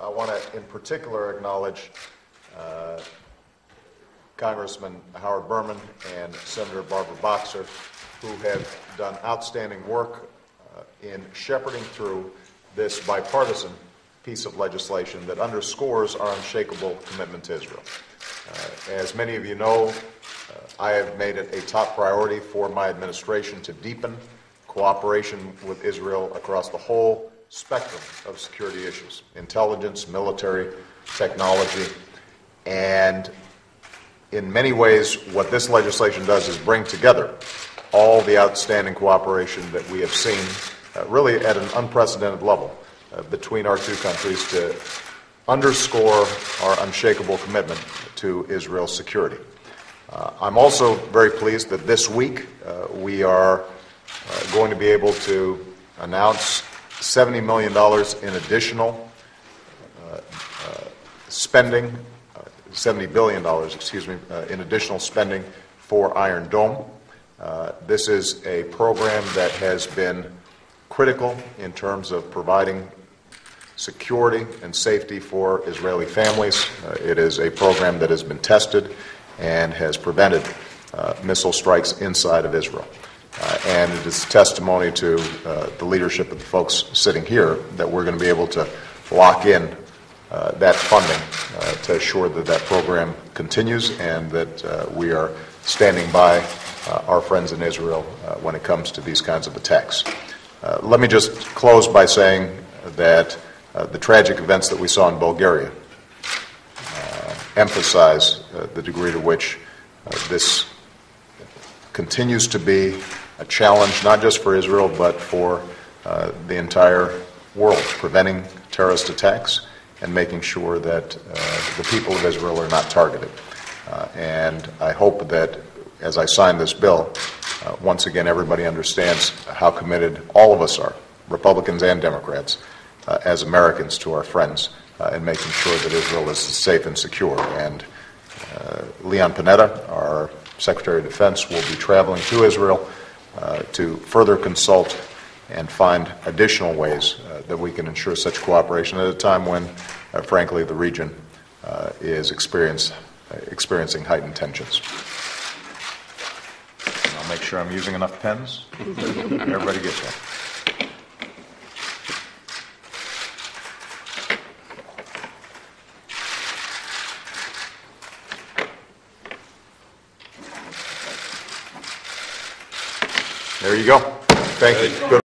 I want to, in particular, acknowledge Congressman Howard Berman and Senator Barbara Boxer, who have done outstanding work in shepherding through this bipartisan piece of legislation that underscores our unshakable commitment to Israel. As many of you know, I have made it a top priority for my administration to deepen cooperation with Israel across the whole spectrum of security issues: intelligence, military, technology. And in many ways, what this legislation does is bring together all the outstanding cooperation that we have seen really at an unprecedented level between our two countries to underscore our unshakable commitment to Israel's security. I'm also very pleased that this week we are going to be able to announce $70 million in additional spending, $70 billion, in additional spending for Iron Dome. This is a program that has been critical in terms of providing security and safety for Israeli families. It is a program that has been tested and has prevented missile strikes inside of Israel. And it is testimony to the leadership of the folks sitting here that we're going to be able to lock in that funding to assure that that program continues and that we are standing by our friends in Israel when it comes to these kinds of attacks. Let me just close by saying that the tragic events that we saw in Bulgaria emphasize the degree to which this continues to be a challenge, not just for Israel, but for the entire world, preventing terrorist attacks and making sure that the people of Israel are not targeted. And I hope that as I sign this bill, once again, everybody understands how committed all of us are, Republicans and Democrats, as Americans, to our friends in making sure that Israel is safe and secure. And Leon Panetta, our Secretary of Defense, will be traveling to Israel to further consult and find additional ways that we can ensure such cooperation at a time when, frankly, the region is experiencing heightened tensions. And I'll make sure I'm using enough pens. Everybody gets one. There you go. Thank you. Good.